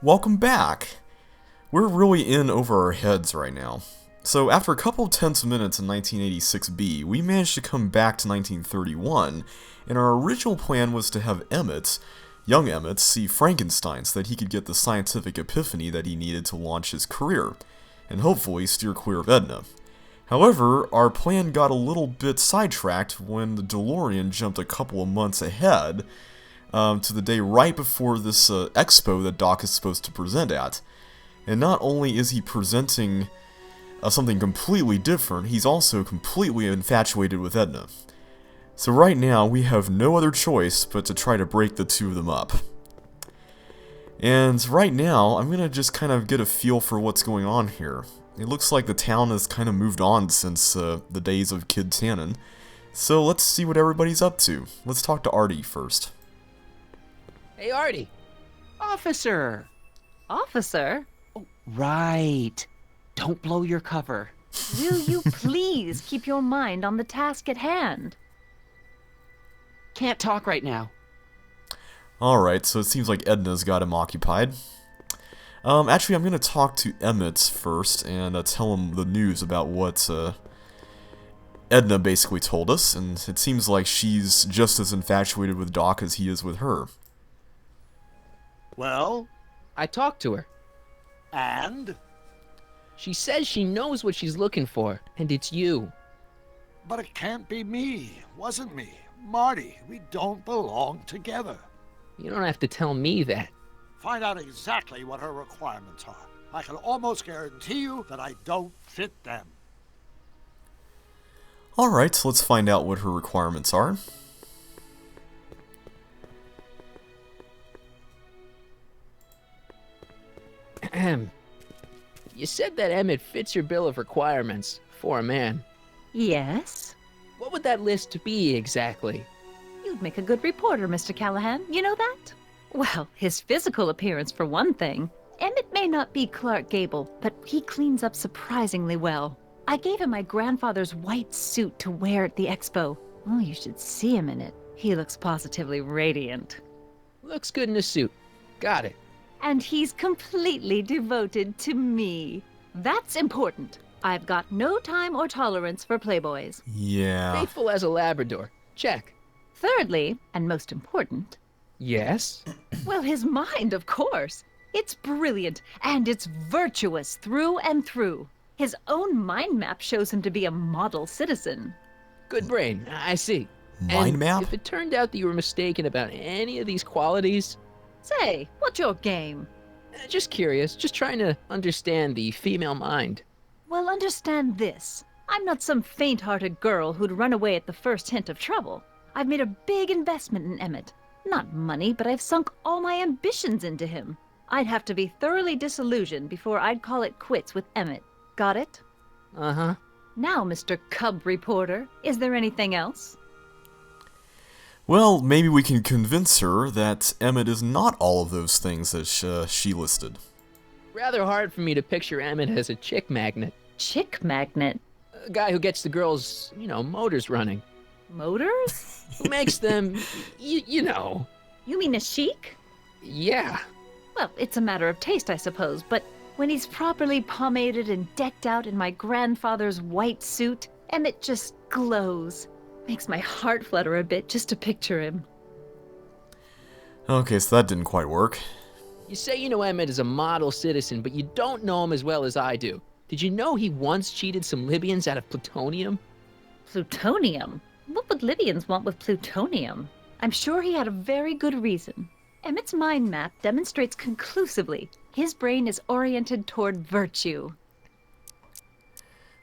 Welcome back! We're really in over our heads right now. So after a couple of tense minutes in 1986B, we managed to come back to 1931, and our original plan was to have Emmett, young Emmett, see Frankenstein so that he could get the scientific epiphany that he needed to launch his career, and hopefully steer clear of Edna. However, our plan got a little bit sidetracked when the DeLorean jumped a couple of months ahead to the day right before this expo that Doc is supposed to present at. And not only is he presenting something completely different, he's also completely infatuated with Edna. So right now, we have no other choice but to try to break the two of them up. And right now, I'm gonna just kind of get a feel for what's going on here. It looks like the town has kind of moved on since the days of Kid Tannen. So let's see what everybody's up to. Let's talk to Artie first. Hey, Artie. Officer. Officer? Oh, right. Don't blow your cover. Will you please keep your mind on the task at hand? Can't talk right now. Alright, so it seems like Edna's got him occupied. Actually, I'm going to talk to Emmett first and tell him the news about what Edna basically told us, and it seems like she's just as infatuated with Doc as he is with her. Well, I talked to her. and? She says she knows what she's looking for, and it's you. But it can't be me. Wasn't me. Marty, we don't belong together. You don't have to tell me that. Find out exactly what her requirements are. I can almost guarantee you that I don't fit them. Alright, so let's find out what her requirements are. Ahem. You said that Emmett fits your bill of requirements for a man. Yes? What would that list be exactly? You'd make a good reporter, Mr. Callahan. You know that? Well, his physical appearance for one thing. Emmett may not be Clark Gable, but he cleans up surprisingly well. I gave him my grandfather's white suit to wear at the expo. Oh, you should see him in it. He looks positively radiant. Looks good in a suit. Got it. And he's completely devoted to me. That's important. I've got no time or tolerance for playboys. Yeah. Faithful as a Labrador. Check. Thirdly, and most important, Yes? well, his mind, of course. It's brilliant, and it's virtuous through and through. His own mind map shows him to be a model citizen. Good brain. I see. Mind And map? if it turned out that you were mistaken about any of these qualities, Say, what's your game? just curious, just trying to understand the female mind. Well, understand this. I'm not some faint-hearted girl who'd run away at the first hint of trouble. I've made a big investment in Emmett. Not money, but I've sunk all my ambitions into him. I'd have to be thoroughly disillusioned before I'd call it quits with Emmett. Got it? Uh-huh. Now, Mr. Cub Reporter, is there anything else? Well, maybe we can convince her that Emmett is not all of those things that she listed. Rather hard for me to picture Emmett as a chick magnet. Chick magnet. A guy who gets the girls, motors running. Motors? Who makes them, you know. You mean a chic? Yeah. Well, it's a matter of taste, I suppose, but when he's properly pomaded and decked out in my grandfather's white suit, Emmett just glows. Makes my heart flutter a bit just to picture him. Okay, so that didn't quite work. You say you know Emmett is a model citizen, but you don't know him as well as I do. Did you know he once cheated some Libyans out of plutonium? Plutonium? What would Libyans want with plutonium? I'm sure he had a very good reason. Emmett's mind map demonstrates conclusively his brain is oriented toward virtue.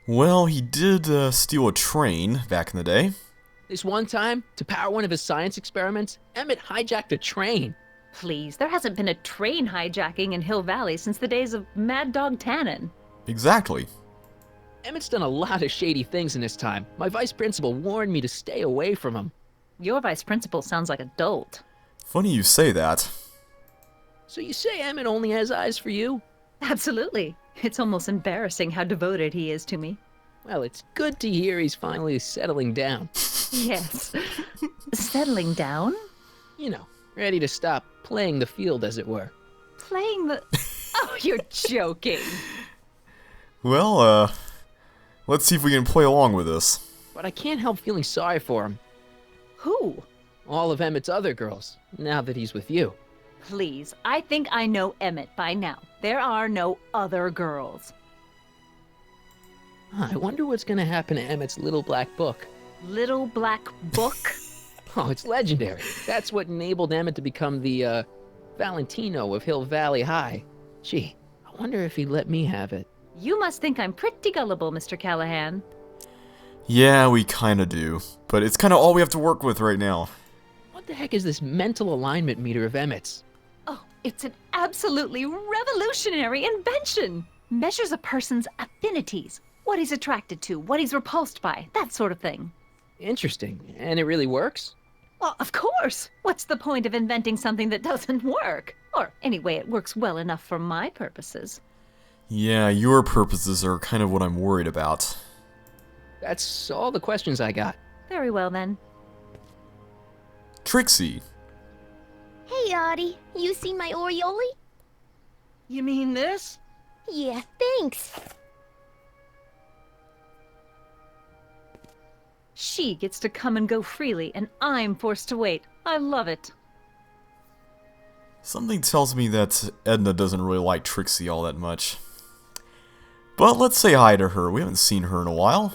Well, he did steal a train back in the day. This one time, to power one of his science experiments, Emmett hijacked a train. Please, there hasn't been a train hijacking in Hill Valley since the days of Mad Dog Tannen. Exactly. Emmett's done a lot of shady things in his time. My vice principal warned me to stay away from him. Your vice principal sounds like a dolt. Funny you say that. So you say Emmett only has eyes for you? Absolutely. It's almost embarrassing how devoted he is to me. Well, it's good to hear he's finally settling down. Yes. Settling down? Ready to stop playing the field, as it were. playing the... Oh, you're joking. Well, let's see if we can play along with this. But I can't help feeling sorry for him. Who? All of Emmett's other girls, now that he's with you. Please, I think I know Emmett by now. There are no other girls. I wonder what's gonna happen to Emmett's little black book. Little black book? Oh, it's legendary. That's what enabled Emmett to become the, Valentino of Hill Valley High. Gee, I wonder if he'd let me have it. You must think I'm pretty gullible, Mr. Callahan. Yeah, we kinda do. But it's kinda all we have to work with right now. What the heck is this mental alignment meter of Emmett's? Oh, it's an absolutely revolutionary invention. Measures a person's affinities, what he's attracted to, what he's repulsed by, that sort of thing. Interesting. And it really works? Well, of course. What's the point of inventing something that doesn't work? Or anyway, it works well enough for my purposes. Yeah, your purposes are kind of what I'm worried about. That's all the questions I got. Very well, then. Trixie. Hey, Artie. You seen my Oriole? You mean this? Yeah, thanks. She gets to come and go freely, and I'm forced to wait. I love it. Something tells me that Edna doesn't really like Trixie all that much. But let's say hi to her. We haven't seen her in a while.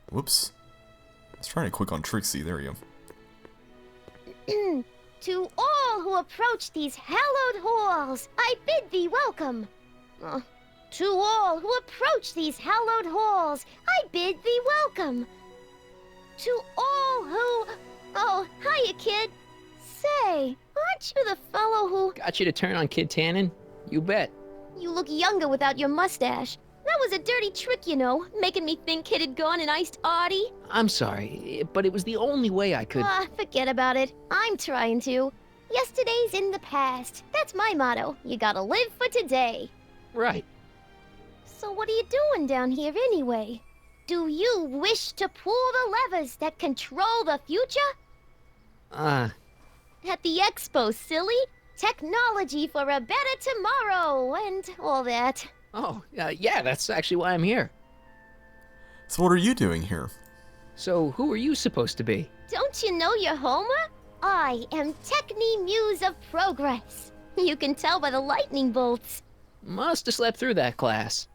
Whoops. I was trying to click on Trixie. There you go. To all who approach these hallowed halls, I bid thee welcome. To all who approach these hallowed halls, I bid thee welcome. To all who... Oh, hiya, kid. Say, aren't you the fellow who... Got you to turn on Kid Tannen? You bet. You look younger without your mustache. That was a dirty trick, you know, making me think Kid had gone and iced Artie. I'm sorry, but it was the only way I could... Forget about it. I'm trying to. Yesterday's in the past. That's my motto. You gotta live for today. Right. So what are you doing down here anyway? Do you wish to pull the levers that control the future? At the Expo, silly. Technology for a better tomorrow and all that. Oh, yeah, that's actually why I'm here. So what are you doing here? So who are you supposed to be? Don't you know your Homer? I am Techni Muse of Progress. You can tell by the lightning bolts. Must have slept through that class.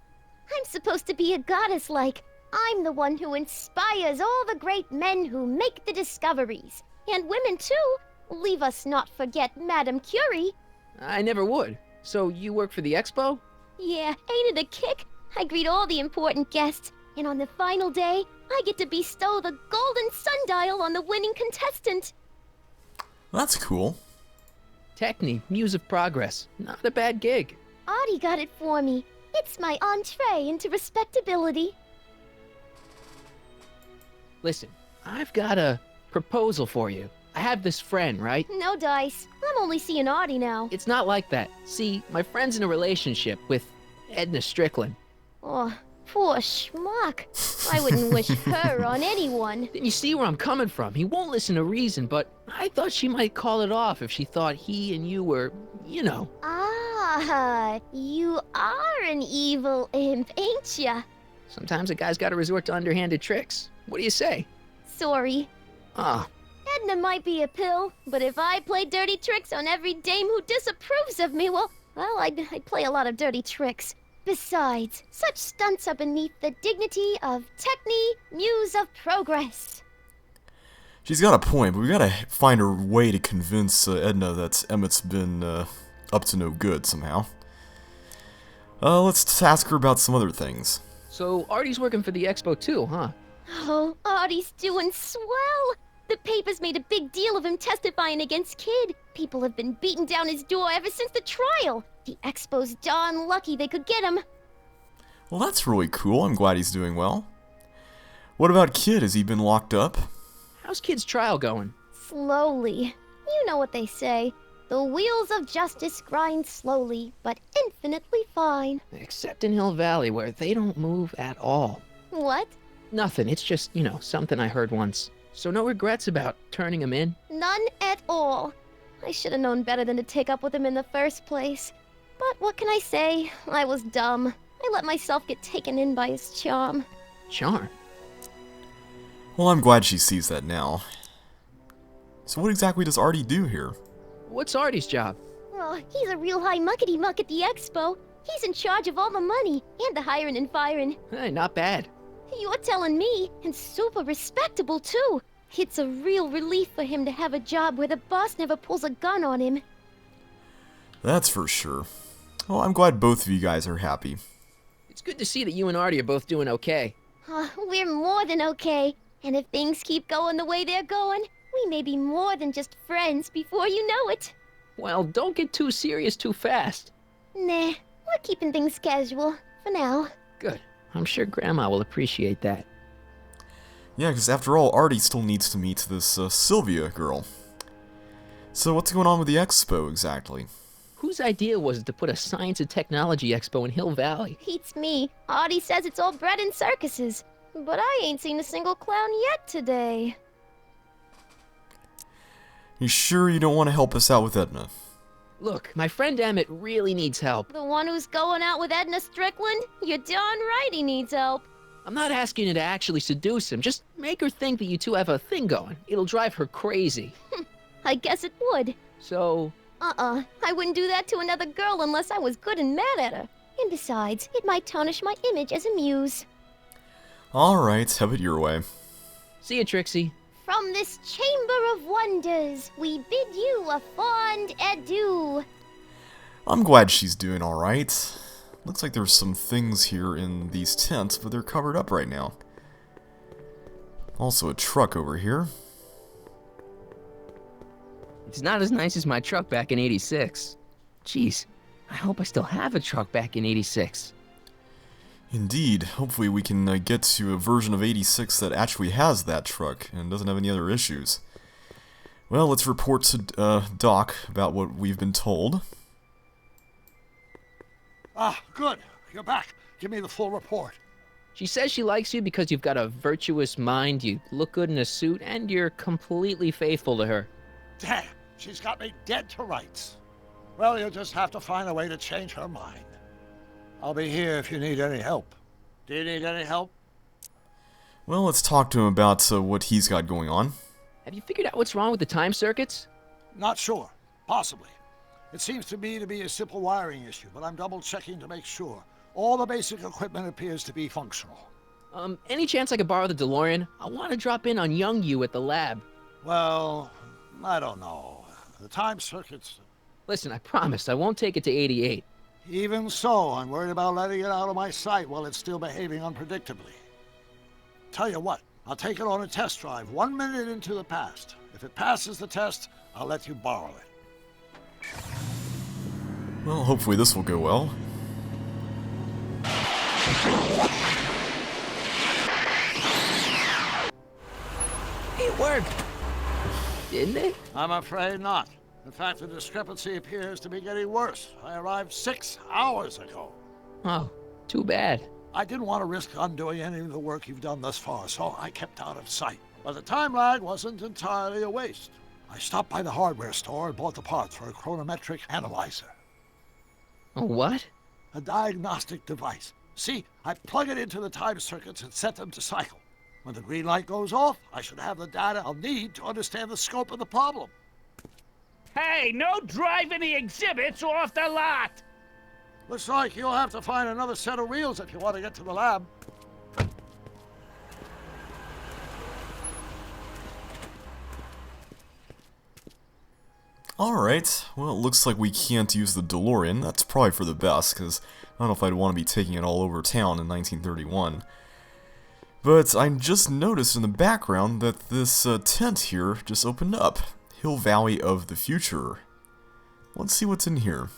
I'm supposed to be a goddess like. I'm the one who inspires all the great men who make the discoveries. And women too. Leave us not forget Madame Curie. I never would. So you work for the Expo? Yeah, ain't it a kick? I greet all the important guests. And on the final day, I get to bestow the golden sundial on the winning contestant. That's cool. Techni, Muse of Progress. Not a bad gig. Artie got it for me. It's my entree into respectability. Listen, I've got a proposal for you. I have this friend, right? No dice. I'm only seeing Artie now. It's not like that. See, my friend's in a relationship with Edna Strickland. Oh, poor schmuck. I wouldn't wish her on anyone. Then you see where I'm coming from. He won't listen to reason, but I thought she might call it off if she thought he and you were, you know. Ah, you are an evil imp, ain't ya? Sometimes a guy's gotta resort to underhanded tricks. What do you say? Sorry. Ah, Edna might be a pill, but if I play dirty tricks on every dame who disapproves of me, well, I'd play a lot of dirty tricks. Besides, such stunts are beneath the dignity of Techni, Muse of Progress. She's got a point, but we gotta find a way to convince Edna that Emmett's been up to no good somehow. Let's ask her about some other things. so Artie's working for the Expo too, huh? Oh, Artie's doing swell. The papers made a big deal of him testifying against Kid. People have been beating down his door ever since the trial. The Expo's darn lucky they could get him. Well, that's really cool. I'm glad he's doing well. What about Kid? Has he been locked up? How's Kid's trial going? Slowly. You know what they say. The wheels of justice grind slowly, but infinitely fine. Except in Hill Valley, where they don't move at all. What? Nothing, it's just, something I heard once. So no regrets about turning him in? None None at all. I should have known better than to take up with him in the first place. But what can I say? I was dumb. I let myself get taken in by his charm. Charm? Well, I'm glad she sees that now. So what exactly does Artie do here? What's Artie's job? Oh, he's a real high muckety-muck at the Expo. He's in charge of all the money, and the hiring and firing. Hey, not bad. You're telling me, and super respectable too. It's a real relief for him to have a job where the boss never pulls a gun on him. That's for sure. Well, I'm glad both of you guys are happy. It's good to see that you and Artie are both doing okay. We're more than okay. And if things keep going the way they're going, we may be more than just friends before you know it. Well, don't get too serious too fast. Nah, we're keeping things casual, for now. Good. I'm sure Grandma will appreciate that. Yeah, because after all, Artie still needs to meet this Sylvia girl. So what's going on with the Expo exactly? Whose idea was it to put a science and technology expo in Hill Valley? Beats me. Artie says it's all bred in circuses. But I ain't seen a single clown yet today. You sure you don't want to help us out with Edna? Look, my friend Emmett really needs help. The one who's going out with Edna Strickland? You're darn right he needs help. I'm not asking you to actually seduce him. Just make her think that you two have a thing going. It'll drive her crazy. I guess it would. So... I wouldn't do that to another girl unless I was good and mad at her. And besides, it might tarnish my image as a muse. Alright, have it your way. See you, Trixie. From this chamber of wonders, we bid you a fond adieu. I'm glad she's doing alright. Looks like there's some things here in these tents, but they're covered up right now. Also a truck over here. It's not as nice as my truck back in '86. Jeez, I hope I still have a truck back in '86. Indeed. Hopefully we can get to a version of '86 that actually has that truck and doesn't have any other issues. Well, let's report to Doc about what we've been told. Ah, good. You're back. Give me the full report. She says she likes you because you've got a virtuous mind, you look good in a suit, and you're completely faithful to her. Damn, she's got me dead to rights. Well, you'll just have to find a way to change her mind. I'll be here if you need any help. Do you need any help? Well, let's talk to him about what he's got going on. Have you figured out what's wrong with the time circuits? Not sure. Possibly. It seems to me to be a simple wiring issue, but I'm double-checking to make sure. All the basic equipment appears to be functional. Any chance I could borrow the DeLorean? I want to drop in on young you at the lab. Well, I don't know. The time circuits... Listen, I promise I won't take it to 88. Even so, I'm worried about letting it out of my sight while it's still behaving unpredictably. Tell you what, I'll take it on a test drive 1 minute into the past. If it passes the test, I'll let you borrow it. Well, hopefully this will go well. It worked! Didn't it? I'm afraid not. In fact, the discrepancy appears to be getting worse. I arrived 6 hours ago. Oh, too bad. I didn't want to risk undoing any of the work you've done thus far, so I kept out of sight. But the time lag wasn't entirely a waste. I stopped by the hardware store and bought the parts for a chronometric analyzer. A what? A diagnostic device. See, I plug it into the time circuits and set them to cycle. When the green light goes off, I should have the data I'll need to understand the scope of the problem. Hey, no driving the exhibits off the lot! Looks like you'll have to find another set of wheels if you want to get to the lab. Alright, well it looks like we can't use the DeLorean. That's probably for the best, because I don't know if I'd want to be taking it all over town in 1931. But I just noticed in the background that this tent here just opened up. Hill Valley of the Future. Let's see what's in here.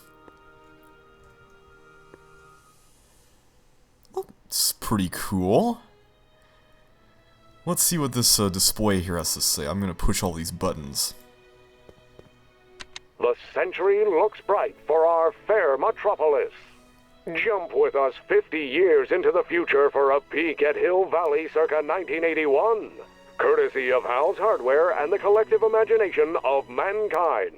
It's pretty cool. Let's see what this display here has to say. I'm going to push all these buttons. The century looks bright for our fair metropolis. Jump with us 50 years into the future for a peek at Hill Valley circa 1981. courtesy of Hal's Hardware and the collective imagination of mankind.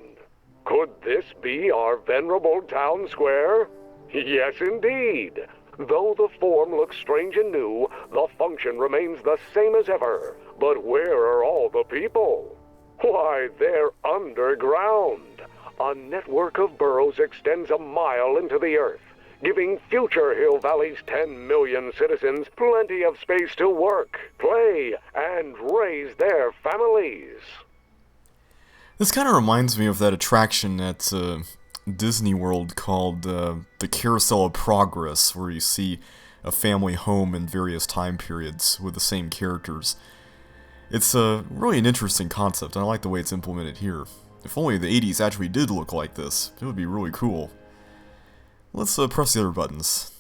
Could this be our venerable town square? Yes, indeed. Though the form looks strange and new, the function remains the same as ever. But where are all the people? Why, they're underground. A network of burrows extends a mile into the earth, giving future Hill Valley's 10 million citizens plenty of space to work, play, and raise their families. This kind of reminds me of that attraction at Disney World called the Carousel of Progress, where you see a family home in various time periods with the same characters. It's really an interesting concept, and I like the way it's implemented here. If only the 80s actually did look like this, it would be really cool. Let's press the other buttons.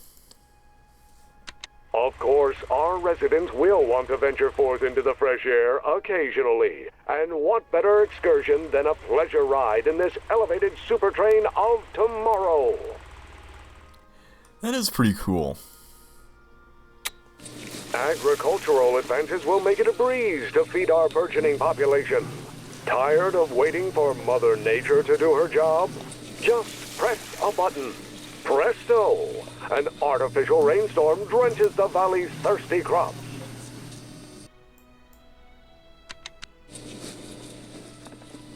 Of course, our residents will want to venture forth into the fresh air occasionally. And what better excursion than a pleasure ride in this elevated super train of tomorrow? That is pretty cool. Agricultural advances will make it a breeze to feed our burgeoning population. Tired of waiting for Mother Nature to do her job? Just press a button. Presto! An artificial rainstorm drenches the valley's thirsty crops.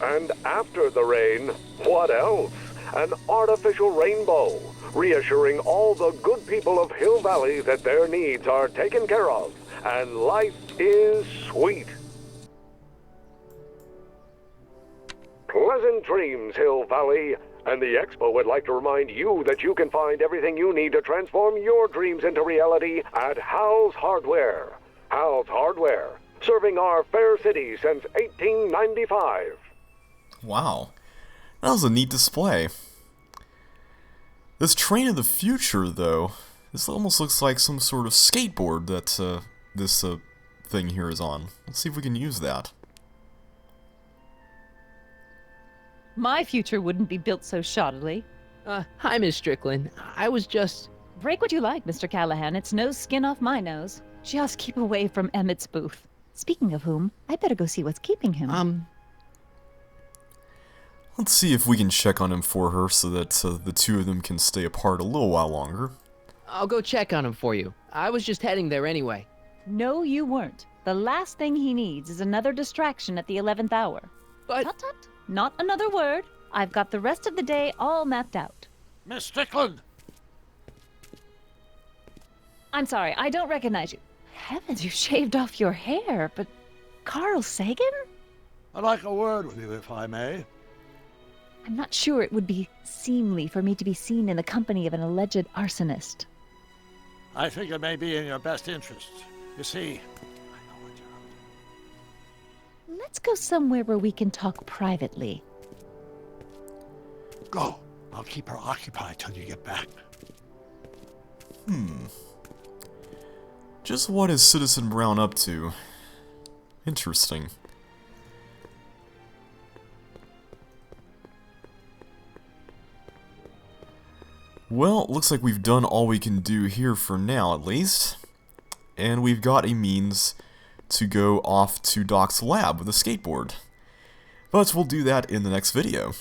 And after the rain, what else? An artificial rainbow, reassuring all the good people of Hill Valley that their needs are taken care of, and life is sweet. Pleasant dreams, Hill Valley. And the Expo would like to remind you that you can find everything you need to transform your dreams into reality at Hal's Hardware. Hal's Hardware, serving our fair city since 1895. Wow, that was a neat display. This train of the future, though, this almost looks like some sort of skateboard that this thing here is on. Let's see if we can use that. My future wouldn't be built so shoddily. Hi, Miss Strickland. I was just... Break what you like, Mr. Callahan. It's no skin off my nose. Just keep away from Emmett's booth. Speaking of whom, I better go see what's keeping him. Let's see if we can check on him for her so that the two of them can stay apart a little while longer. I'll go check on him for you. I was just heading there anyway. No, you weren't. The last thing he needs is another distraction at the 11th hour. But... Tut tut. Not another word. I've got the rest of the day all mapped out. Miss Strickland! I'm sorry, I don't recognize you. Heavens, you shaved off your hair, but... Carl Sagan? I'd like a word with you, if I may. I'm not sure it would be seemly for me to be seen in the company of an alleged arsonist. I think it may be in your best interest. You see, Let's go somewhere where we can talk privately. go. I'll keep her occupied till you get back. Just what is Citizen Brown up to? Interesting. Well, looks like we've done all we can do here for now, at least. And we've got a means to go off to Doc's lab with a skateboard. But we'll do that in the next video.